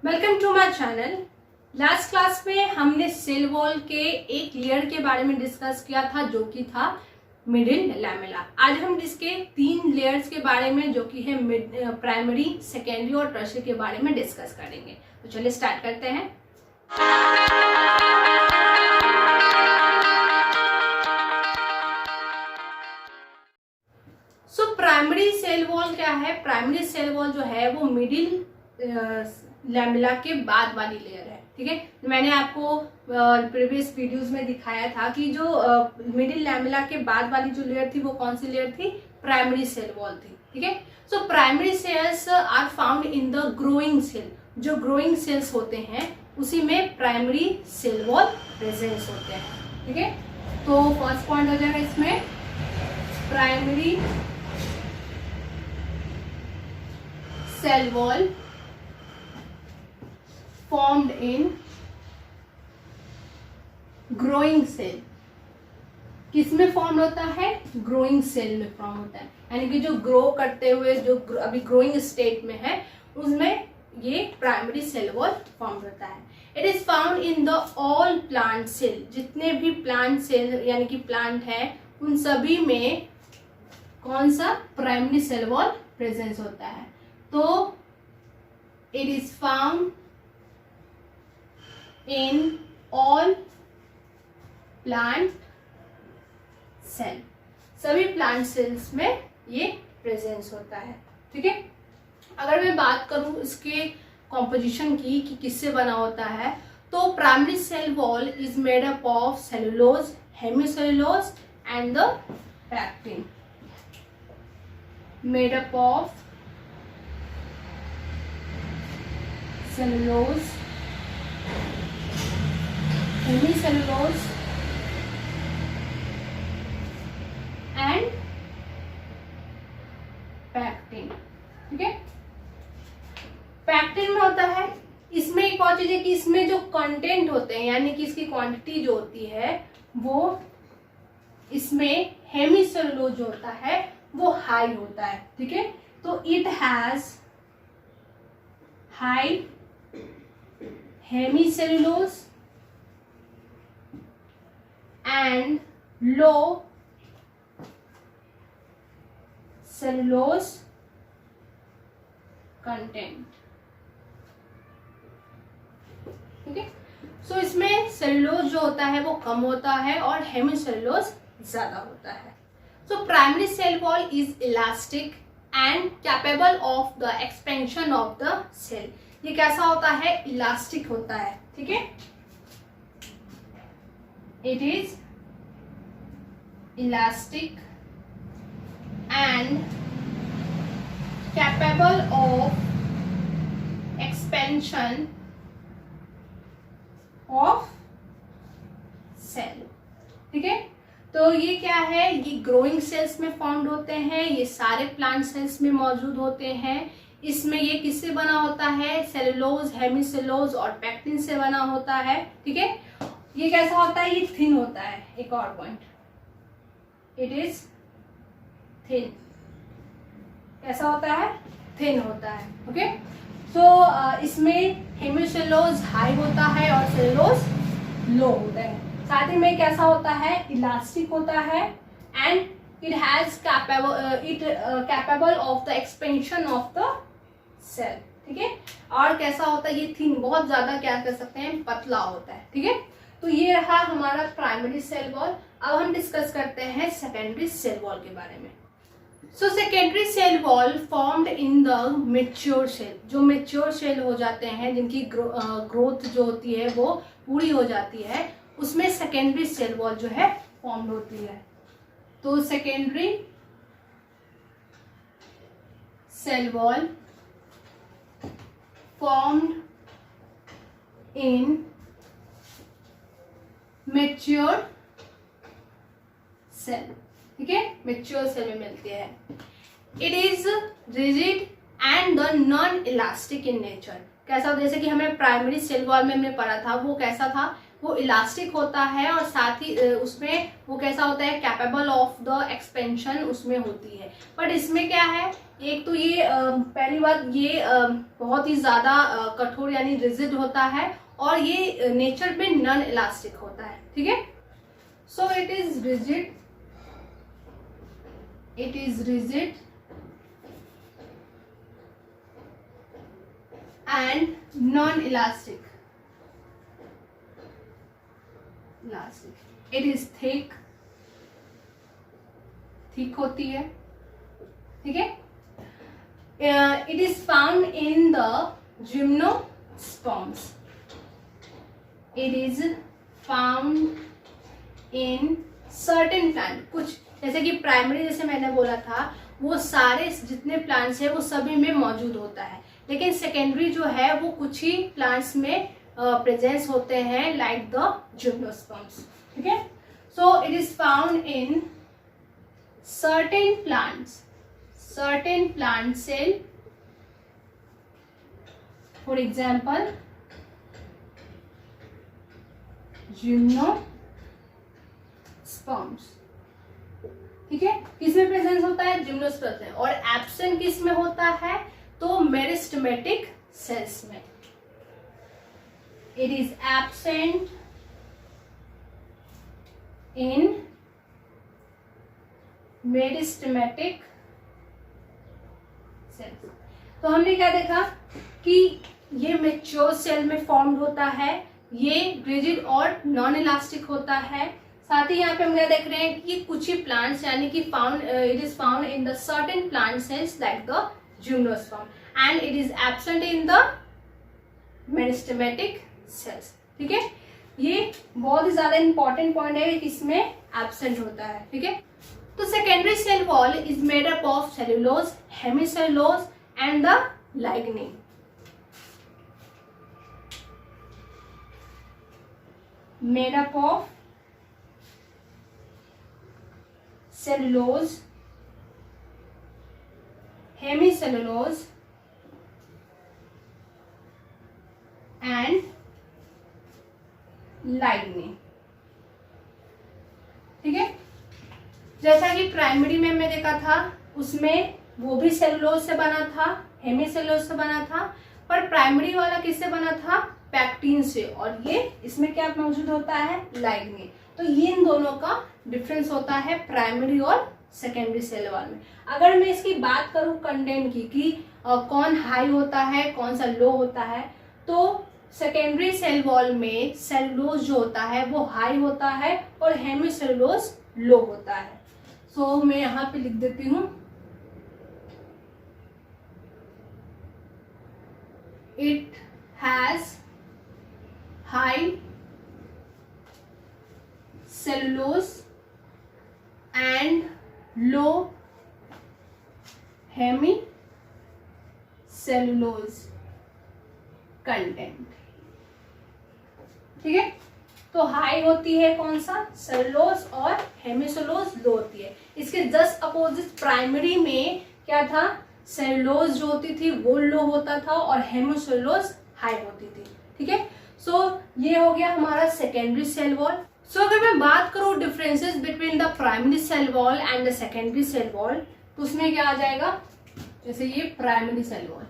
Welcome to my channel. Last class में हमने cell wall के एक लेयर के बारे में डिस्कस किया था जो कि था मिडिल लैमेला। आज हम इसके 3 लेयर्स के बारे में जो कि है प्राइमरी, सेकेंडरी और टर्शियरी के बारे में डिस्कस करेंगे। तो चलिए स्टार्ट करते हैं। प्राइमरी सेल वॉल क्या है? प्राइमरी सेल वॉल जो है वो मिडिल लैमेला के बाद वाली लेयर है। ठीक है, मैंने आपको प्रीवियस वीडियोस में दिखाया था कि जो मिडिल लैमेला के बाद वाली जो लेयर थी वो कौन सी लेयर थी? प्राइमरी सेल वॉल थी। ठीक है, so primary cells are found in the growing cell. जो ग्रोइंग सेल्स होते हैं उसी में प्राइमरी सेल वॉल प्रेजेंस होते हैं। ठीक है, तो फर्स्ट पॉइंट हो जाएगा इसमें primary cell wall formed in growing cell। किसमें फॉर्म होता है? ग्रोइंग सेल में फॉर्म होता है, यानी कि जो ग्रो करते हुए जो अभी ग्रोइंग स्टेट में है उसमें ये प्राइमरी सेल वॉल फॉर्म होता है। It is found in the all plant cell. जितने भी प्लांट सेल यानी कि प्लांट है उन सभी में कौन सा? प्राइमरी सेल वॉल प्रेजेंस होता है। तो it is found in all plant cell। सभी प्लांट सेल्स में ये प्रेजेंस होता है। ठीक है, अगर मैं बात करूं इसके कॉम्पोजिशन की कि किससे बना होता है, तो primary cell wall is made up of cellulose, hemicellulose and the pectin. Made up of cellulose, hemicellulose and pectin. ठीक है, पैक्टिन में होता है। इसमें एक और चीज है कि इसमें जो कंटेंट होते हैं यानी कि इसकी क्वांटिटी जो होती है वो इसमें हेमिसेलुलोज जो होता है वो हाई होता है। ठीक है, तो it has high hemicellulose and low cellulose content। ठीक है, सो इसमें सेलुलोज जो होता है वो कम होता है और हेमिसेलुलोज ज्यादा होता है। So primary cell wall is elastic and capable of the expansion of the cell. ये कैसा होता है? इलास्टिक होता है। ठीक है, it is elastic and capable of expansion of cell। ठीक है, तो ये क्या है? ये ग्रोइंग सेल्स में फॉर्म्ड होते हैं, ये सारे प्लांट सेल्स में मौजूद होते हैं। इसमें ये किससे बना होता है? सेलुलोज, हेमिसेलुलोज और पैक्टिन से बना होता है। ठीक है, ये कैसा होता है? ये थिन होता है। एक और पॉइंट, इट इज थिन। कैसा होता है? थिन होता है। ओके, सो इसमें हेमिसेलुलोज हाई होता है और सेलुलोज लो होता है। साथ ही में कैसा होता है? इलास्टिक होता है and it has capable of the expansion of the cell. ठीक है, और कैसा होता है? ये थिन, बहुत ज्यादा क्या कर सकते हैं? पतला होता है। ठीक है, तो ये रहा हमारा प्राइमरी सेल वॉल। अब हम डिस्कस करते हैं सेकेंडरी सेल वॉल के बारे में। So secondary cell wall formed in the mature cell. जो मैच्योर सेल हो जाते हैं, जिनकी ग्रोथ जो होती है वो पूरी हो जाती है, उसमें सेकेंडरी सेल वॉल जो है फॉर्म्ड होती है। तो secondary cell wall formed in mature cell. ठीक है, मैच्योर सेल में मिलती है। It is rigid and the non elastic in nature. कैसा? जैसे कि हमें प्राइमरी सेल वॉल में हमने पढ़ा था वो कैसा था? वो इलास्टिक होता है और साथ ही उसमें वो कैसा होता है, कैपेबल ऑफ द एक्सपेंशन उसमें होती है। बट इसमें क्या है, एक तो ये पहली बात ये बहुत ही ज़्यादा कठोर यानी रिजिड होता है और ये नेचर में नॉन इलास्टिक होता है, ठीक है। So it is rigid, it is rigid and non-elastic. It is thick होती है, ठीक है। It is found in the gymnosperms. It is found in certain plant, कुछ जैसे कि प्राइमरी जैसे मैंने बोला था वो सारे जितने प्लांट्स हैं वो सभी में मौजूद होता है, लेकिन सेकेंडरी जो है वो कुछ ही प्लांट्स में प्रेजेंस होते हैं, लाइक द जिम्नोस्पर्म्स, ठीक है। So it is found in certain plant cell, for example gymnosperms, ठीक है। किसमें प्रेजेंस होता है, जिम्नोस्पर्म्स में। और एब्सेंट किस में होता है, तो मेरिस्टेमेटिक सेल्स में। It is absent in meristematic cells. तो हमने क्या देखा कि ये मैच्योर सेल में फॉर्म्ड होता है, ये रिजिड और नॉन इलास्टिक होता है। साथ ही यहाँ पे हम क्या देख रहे हैं कि कुछ ही प्लांट्स यानी कि it is found in the certain plant cells like the gymnosperm and it is absent in the meristematic cells, ठीक है। ये बहुत ही ज्यादा इंपॉर्टेंट पॉइंट है कि इसमें एब्सेंट होता है, ठीक है। तो secondary cell wall is made up of cellulose, hemicellulose and the lignin. Made up of cellulose, hemicellulose and lignin, ठीक है। जैसा कि प्राइमरी में हमने देखा था उसमें वो भी सेलुलोज से बना था, हेमिसेल्यूलोज से बना था, पर प्राइमरी वाला किससे बना था, पैक्टीन से, और ये इसमें क्या मौजूद होता है, लाइग्निन। तो ये इन दोनों का डिफरेंस होता है प्राइमरी और सेकेंडरी सेल वॉल में। अगर मैं इसकी बात करूं कंटेंट की कि कौन हाई होता है कौन सा लो होता है, तो सेकेंडरी सेल वॉल में सेलुलोज जो होता है वो हाई होता है और हेमिसेल्यूलोज लो होता है। सो मैं यहाँ पे लिख देती हूँ, it has high cellulose and low hemicellulose content, ठीक है। तो हाई होती है कौन सा, सेलुलोज, और हेमिसेल्यूलोज लो होती है। इसके जस्ट अपोजिट प्राइमरी में क्या था, सेलुलोज जो होती थी वो लो होता था और हेमिसेल्यूलोज हाई होती थी, ठीक है। सो ये हो गया हमारा सेकेंडरी सेल वॉल। सो अगर मैं बात करूं differences between the primary cell wall and the secondary cell wall, तो उसमें क्या आ जाएगा, जैसे ये primary cell wall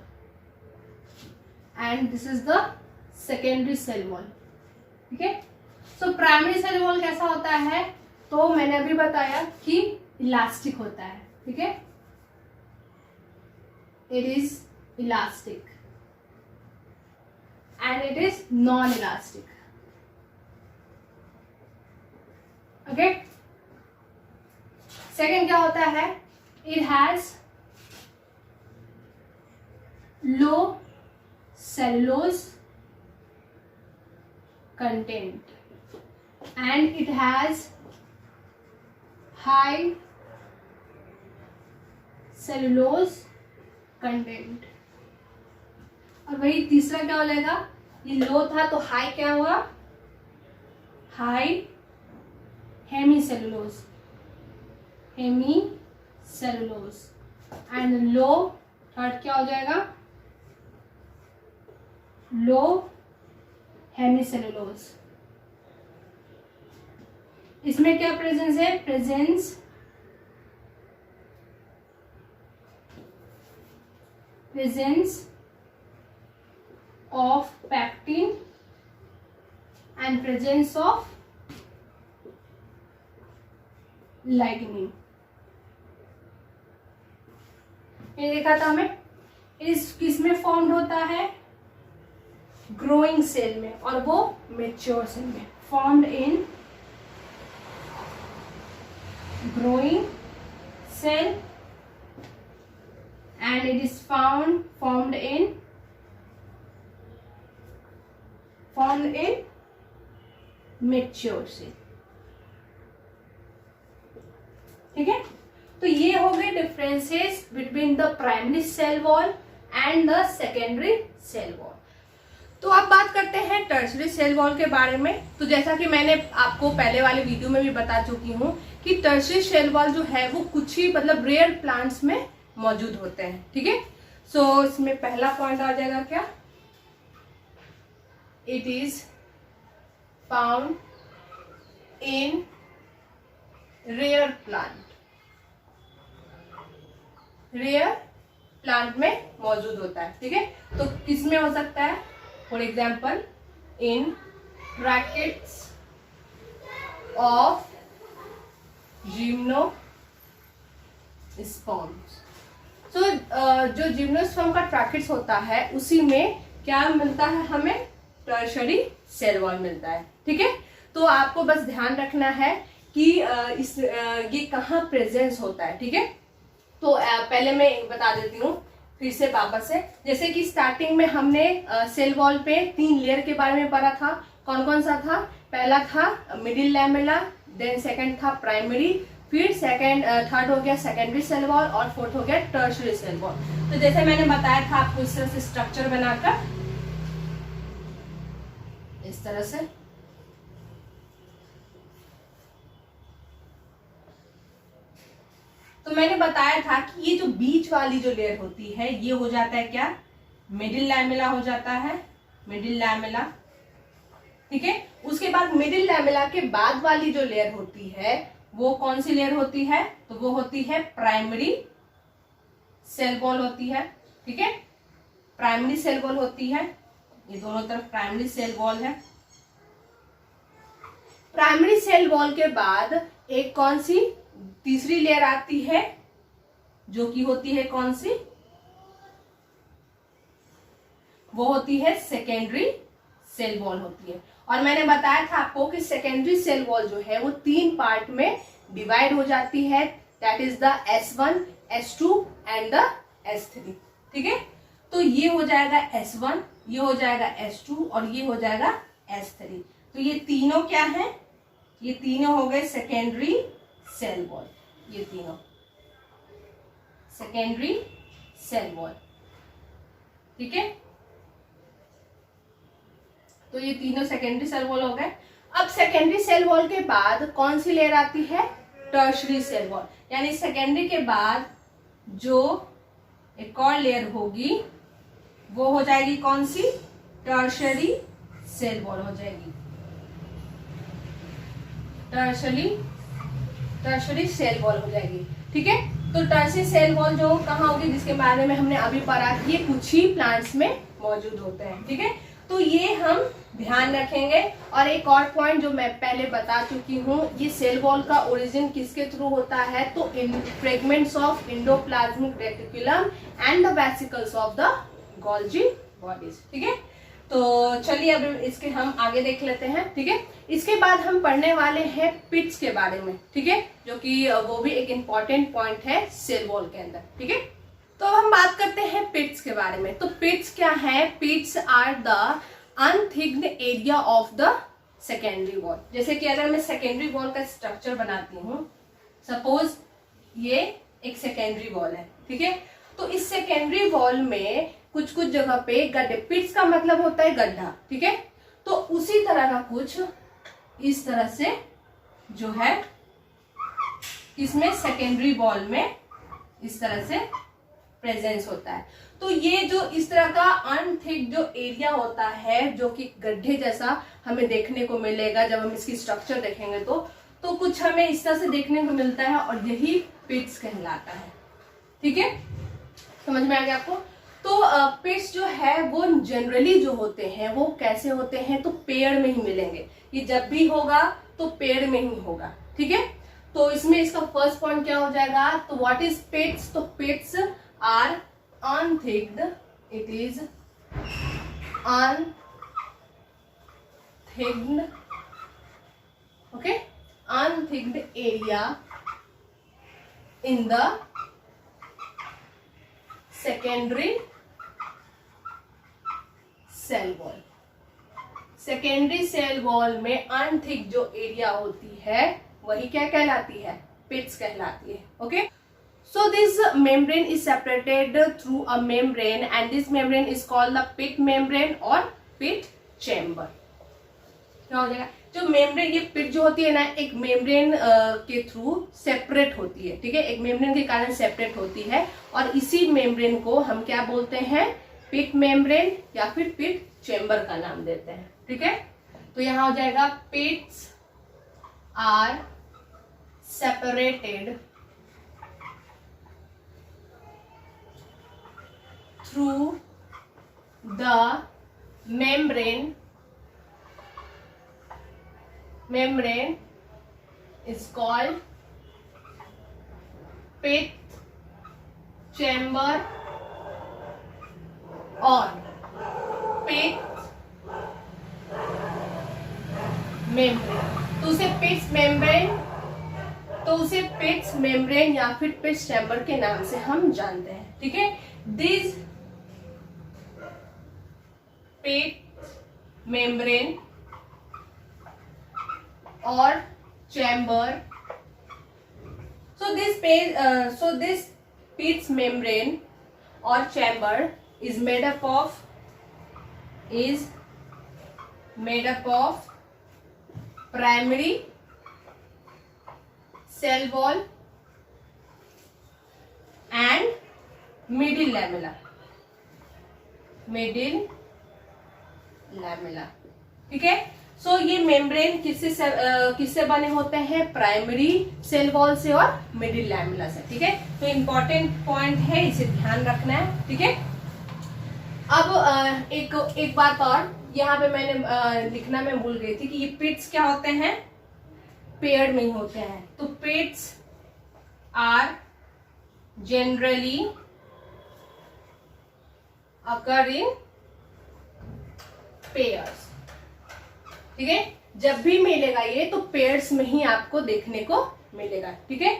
and this is the secondary cell wall, ठीक है। सो प्राइमरी सेल वॉल कैसा होता है, तो मैंने अभी बताया कि इलास्टिक होता है, ठीक है। It is elastic and it is non elastic, okay. Second क्या होता है, it has low cellulose content and it has high cellulose content. और वही तीसरा क्या हो जाएगा, ये लो था तो हाई क्या हुआ, high hemicellulose and low third क्या हो जाएगा, लो हेमिसेल्यूलोज, इसमें क्या प्रेजेंस है? Presence of pectin and presence of lignin. ये देखा था हमें, इस किसमें फॉर्म्ड होता है? ग्रोइंग सेल में, और वो मेच्योर सेल में। Formed in growing cell and it is formed in mature cell. ठीक है, तो ये हो गए differences between the primary cell wall and the secondary cell wall. तो अब बात करते हैं टर्शरी सेल वॉल के बारे में। तो जैसा कि मैंने आपको पहले वाले वीडियो में भी बता चुकी हूँ कि टर्शरी सेल वॉल जो है वो कुछ ही मतलब रेयर प्लांट्स में मौजूद होते हैं। ठीक है, सो इसमें पहला पॉइंट आ जाएगा क्या? It is found in rare plant. Rare plant में मौजूद होता है। ठीक है, तो किसमें हो सकता है? For example in brackets of gymnosperms. So जो जिम्नोस्पर्म का ट्रैकेट्स होता है उसी में क्या मिलता है हमें? टर्शरी सेल वॉल मिलता है। ठीक है, तो आपको बस ध्यान रखना है कि ये कहाँ प्रेजेंस होता है। ठीक है, तो पहले मैं बता देती हूँ फिर से वापस से। जैसे कि स्टार्टिंग में हमने सेल वॉल पे 3 लेयर के बारे में पढ़ा था। कौन कौन सा था? पहला था मिडिल लैमेला, देन सेकंड था प्राइमरी, फिर थर्ड हो गया सेकेंडरी सेल वॉल और फोर्थ हो गया टर्शरी सेल वॉल। तो जैसे मैंने बताया था आपको इस तरह से स्ट्रक्चर बनाकर, इस तरह से तो मैंने बताया था कि ये जो बीच वाली जो लेयर होती है ये हो जाता है क्या? मिडिल लैमेला हो जाता है, मिडिल लैमेला। ठीक है, उसके बाद मिडिल लैमेला के बाद वाली जो लेयर होती है वो कौन सी लेयर होती है? तो वो होती है प्राइमरी सेल वॉल होती है। ठीक है, प्राइमरी सेल वॉल होती है, ये दोनों तरफ प्राइमरी सेल वॉल है। प्राइमरी सेल वॉल के बाद एक कौन सी तीसरी लेयर आती है जो कि होती है कौन सी? वो होती है सेकेंडरी सेल वॉल होती है। और मैंने बताया था आपको कि सेकेंडरी सेल वॉल जो है वो 3 पार्ट में डिवाइड हो जाती है, that is the S1, S2 and the S3। ठीक है, तो ये हो जाएगा S1, ये हो जाएगा S2 और ये हो जाएगा S3। तो ये तीनों क्या है? ये तीनों हो गए सेकेंडरी सेल वॉल, ये तीनों सेकेंडरी सेल वॉल। ठीक है, तो ये तीनों सेकेंडरी सेल वॉल हो गए। अब सेकेंडरी सेल वॉल के बाद कौन सी लेयर आती है? Tertiary cell wall. यानी सेकेंडरी के बाद जो एक और लेयर होगी वो हो जाएगी कौन सी? टर्शरी सेल वॉल हो जाएगी, टर्शरी सेल वॉल हो जाएगी। ठीक है, तो टर्शरी सेल वॉल जो कहाँ होगी, जिसके बारे में हमने अभी पढ़ा कि ये कुछ ही प्लांट्स में मौजूद होते हैं। ठीक है, तो ये हम ध्यान रखेंगे। और एक और पॉइंट जो मैं पहले बता चुकी हूँ, ये सेल वॉल का ओरिजिन किसके थ्रू होता है? तो in fragments of endoplasmic reticulum and the vesicles of the Golgi bodies. ठीक है, तो चलिए अब इसके हम आगे देख लेते हैं। ठीक है, इसके बाद हम पढ़ने वाले हैं पिट्स के बारे में। ठीक है, जो कि वो भी एक इम्पॉर्टेंट पॉइंट है सेल वॉल के अंदर। ठीक है, तो अब हम बात करते हैं पिट्स के बारे में। तो पिट्स क्या है? Pits are the unthickened area of the secondary wall. जैसे कि अगर मैं सेकेंडरी वॉल का स्ट्रक्चर बनाती हूँ, सपोज ये एक सेकेंडरी वॉल है। ठीक है, तो इस सेकेंडरी वॉल में कुछ कुछ जगह पे गड्ढे, पिट्स का मतलब होता है गड्ढा। ठीक है, तो उसी तरह का कुछ इस तरह से जो है इसमें सेकेंडरी वॉल में इस तरह से प्रेजेंस होता है। तो ये जो इस तरह का अनथिक जो एरिया होता है जो कि गड्ढे जैसा हमें देखने को मिलेगा जब हम इसकी स्ट्रक्चर देखेंगे, तो कुछ हमें इस तरह से देखने को मिलता है और यही पिट्स कहलाता है। ठीक है, समझ में आ गया आपको? तो पिट्स जो है वो जनरली जो होते हैं वो कैसे होते हैं, तो पेड़ में ही मिलेंगे। ये जब भी होगा तो पेड़ में ही होगा। ठीक है, तो इसमें इसका फर्स्ट पॉइंट क्या हो जाएगा, तो व्हाट इज पिट्स, तो pits are unthickened, it is unthickened, okay, unthickened area in the secondary cell wall. Secondary cell wall में अनथिक जो एरिया होती है वही क्या कहलाती है, पिट्स कहलाती है। Okay, so this membrane is separated through a membrane and this membrane is called the pit membrane और पिट चैम्बर। क्या हो जाएगा, जो मेम्ब्रेन, ये पिट जो होती है ना, एक मेम्ब्रेन के थ्रू सेपरेट होती है। ठीक है, एक मेम्ब्रेन के कारण सेपरेट होती है और इसी मेम्ब्रेन को हम क्या बोलते हैं, पिट मेम्ब्रेन या फिर पिट चैम्बर का नाम देते हैं। ठीक है, तो यहां हो जाएगा pits are separated through the membrane is called pit chamber or pit membrane। तो उसे पिट्स मेम्ब्रेन या फिर पिट्स चैम्बर के नाम से हम जानते हैं। ठीक है, this pit membrane or chamber, so this Pitt's membrane or chamber is made up of primary cell wall and middle lamella। ठीक है, सो ये मेम्ब्रेन किससे बने होते हैं, प्राइमरी सेल वॉल से और मिडिल लैमेला से। ठीक है, तो इम्पोर्टेंट पॉइंट है, इसे ध्यान रखना है। ठीक है, अब एक बात और यहाँ पे मैंने लिखना मैं भूल गई थी कि ये पिट्स क्या होते हैं, पेड़ में ही होते हैं। तो pits are generally occur in pairs. ठीक है, जब भी मिलेगा ये तो पेयर्स में ही आपको देखने को मिलेगा। ठीक है,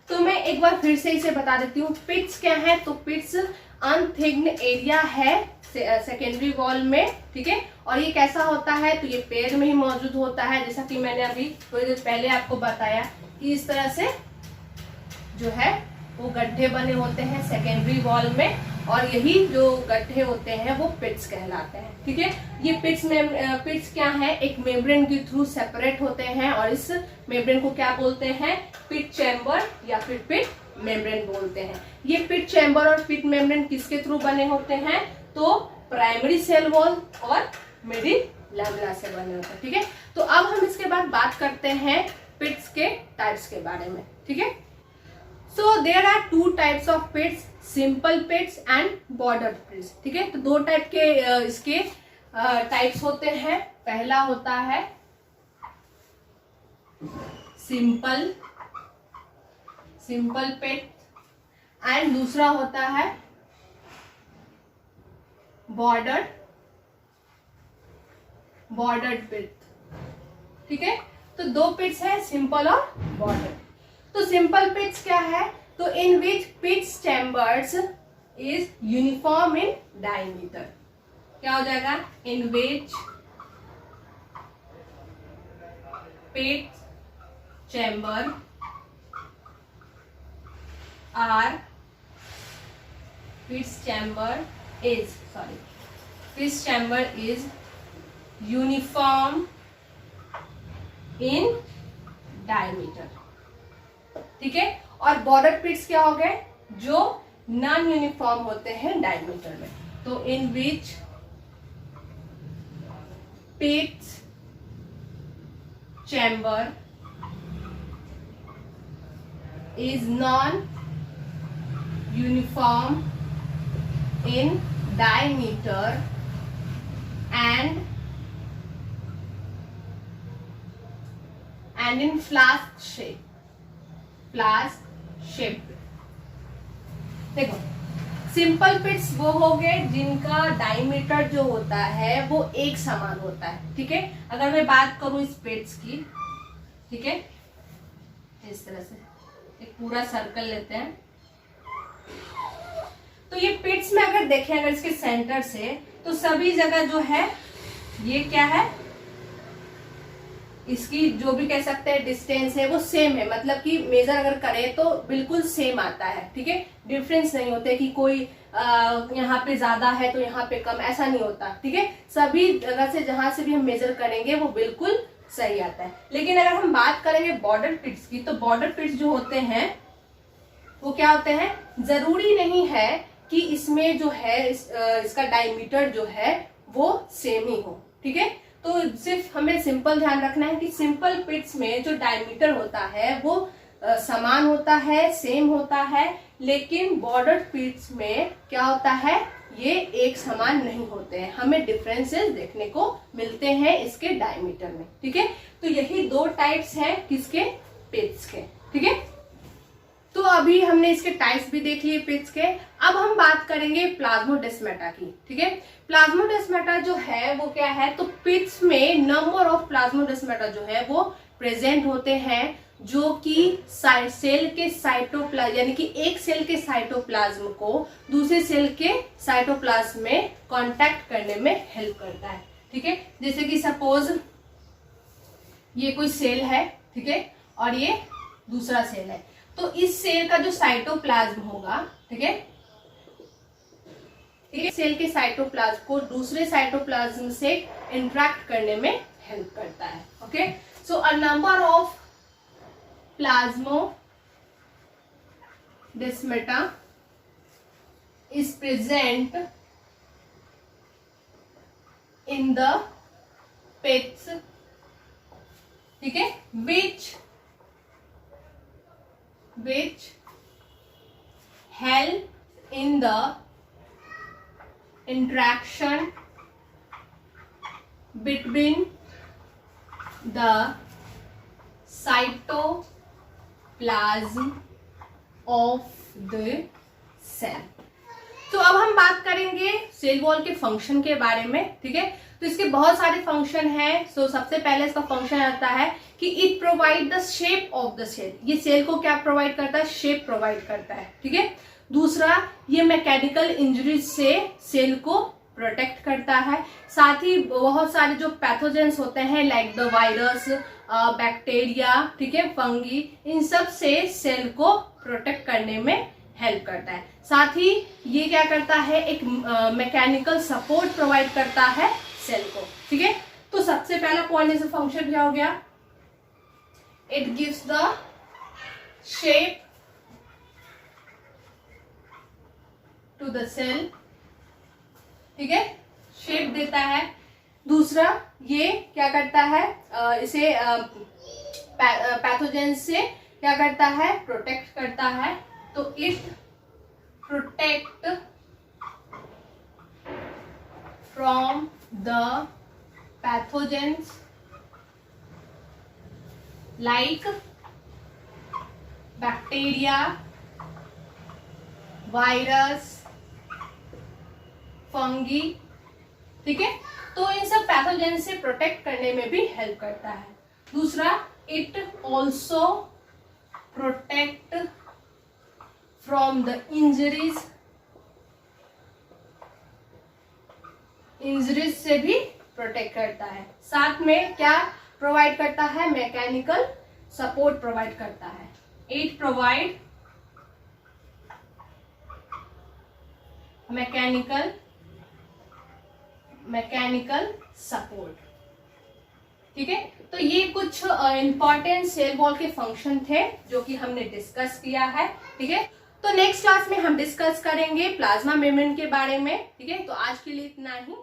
तो मैं एक बार फिर से इसे बता देती हूँ, पिट्स क्या है, तो पिट्स अनथिक्ड एरिया है सेकेंडरी वॉल में। ठीक है, और ये कैसा होता है, तो ये पेड़ में ही मौजूद होता है, जैसा कि मैंने अभी थोड़ी देर पहले आपको बताया कि इस तरह से जो है वो गड्ढे बने होते हैं सेकेंडरी वॉल में और यही जो गड्ढे होते हैं वो पिट्स कहलाते हैं। ठीक है, ये पिट्स क्या है, एक मेम्ब्रेन के थ्रू सेपरेट होते हैं और इस मेम्ब्रेन को क्या बोलते हैं, पिट चैम्बर या फिर पिट मेम्ब्रेन बोलते हैं। ये पिट चैम्बर और पिट मेम्ब्रेन किसके थ्रू बने होते हैं, तो प्राइमरी सेल वॉल और मिडिल लैमेला से बने होते हैं। ठीक है, तो अब हम इसके बाद बात करते हैं पिट्स के टाइप्स के बारे में। ठीक है, so there are two types of pits, simple pits and bordered pits। ठीक है, तो दो टाइप के इसके टाइप्स होते हैं। पहला होता है सिंपल पिट एंड दूसरा होता है बॉर्डर्ड पिट। ठीक है, तो दो पिट्स है, सिंपल और बॉर्डर्ड। तो सिंपल पिट्स क्या है, तो in which pits chambers is uniform in diameter. क्या हो जाएगा, in which pits chamber are pits chamber is uniform in diameter. ठीक है, और बॉर्डर पिट्स क्या हो गए, जो नॉन यूनिफॉर्म होते हैं डायमीटर में। तो in which pits chamber is non-uniform in diameter and in flask shape। देखो, सिंपल पिट्स वो हो गए जिनका डायमीटर जो होता है वो एक समान होता है, ठीक है। अगर मैं बात करूं इस पिट्स की, ठीक है, इस तरह से एक पूरा सर्कल लेते हैं, तो ये पिट्स में अगर देखें, अगर इसके सेंटर से, तो सभी जगह जो है ये क्या है, इसकी जो भी कह सकते हैं डिस्टेंस है वो सेम है, मतलब कि मेजर अगर करें तो बिल्कुल सेम आता है, ठीक है। डिफरेंस नहीं होते कि कोई यहाँ पे ज्यादा है तो यहाँ पे कम, ऐसा नहीं होता, ठीक है। सभी जगह से जहां से भी हम मेजर करेंगे वो बिल्कुल सही आता है। लेकिन अगर हम बात करेंगे बॉर्डर पिट्स की, तो बॉर्डर पिट्स जो होते हैं वो क्या होते हैं, जरूरी नहीं है कि इसमें जो है इसका डायमीटर जो है वो सेम ही हो, ठीक है। तो सिर्फ हमें सिंपल ध्यान रखना है कि सिंपल पिट्स में जो डायमीटर होता है वो समान होता है, सेम होता है, लेकिन बॉर्डर पिट्स में क्या होता है, ये एक समान नहीं होते हैं, हमें डिफरेंसेस देखने को मिलते हैं इसके डायमीटर में, ठीक है। तो यही दो टाइप्स हैं किसके, पिट्स के, ठीक है। तो अभी हमने इसके टाइप्स भी देख लिए पिट्स के। अब हम बात करेंगे प्लाज्मोडेस्माटा की, ठीक है। प्लाज्मोडेस्माटा जो है वो क्या है, तो पिट्स में नंबर ऑफ प्लाज्मोडेस्माटा जो है वो प्रेजेंट होते हैं, जो कि सेल के साइटोप्लाज्म, यानी कि एक सेल के साइटोप्लाज्म को दूसरे सेल के साइटोप्लाज्म में कांटेक्ट करने में हेल्प करता है, ठीक है। जैसे कि सपोज ये कोई सेल है, ठीक है, और ये दूसरा सेल है, तो इस सेल का जो साइटोप्लाज्म होगा, ठीक है, सेल के साइटोप्लाज्म को दूसरे साइटोप्लाज्म से इंटरेक्ट करने में हेल्प करता है, okay. So a number of plasmodesmata is present in the pits, ठीक है, which help in the interaction between the cytoplasm of the cell। तो अब हम बात करेंगे सेल वॉल के फंक्शन के बारे में, ठीक है। तो इसके बहुत सारे फंक्शन हैं। सो सबसे पहले इसका फंक्शन आता है कि it provide the shape of the cell. ये सेल को क्या प्रोवाइड करता है, शेप प्रोवाइड करता है, ठीक है। दूसरा, ये मैकेनिकल इंजरीज से सेल को प्रोटेक्ट करता है। साथ ही बहुत सारे जो पैथोजेंस होते हैं लाइक द वायरस, बैक्टीरिया, ठीक है, फंगी, इन सब से सेल को प्रोटेक्ट करने में हेल्प करता है। साथ ही ये क्या करता है, एक मैकेनिकल सपोर्ट प्रोवाइड करता है सेल को, ठीक है। तो सबसे पहला कोऑर्डिनेशन फंक्शन क्या हो गया, it gives the shape to the cell, ठीक है, शेप देता है। दूसरा, ये क्या करता है, इसे पैथोजेन से क्या करता है, प्रोटेक्ट करता है। तो it protect from the pathogens like bacteria, virus, fungi, ठीक है। तो इन सब पैथोजेन से प्रोटेक्ट करने में भी हेल्प करता है। दूसरा, it also protect from the injuries से भी प्रोटेक्ट करता है। साथ में क्या प्रोवाइड करता है, मैकेनिकल सपोर्ट प्रोवाइड करता है। इट प्रोवाइड मैकेनिकल सपोर्ट, ठीक है। तो ये कुछ इंपॉर्टेंट सेल वॉल के फंक्शन थे जो कि हमने डिस्कस किया है, ठीक है। तो नेक्स्ट क्लास में हम डिस्कस करेंगे प्लाज्मा मेम्ब्रेन के बारे में, ठीक है। तो आज के लिए इतना ही।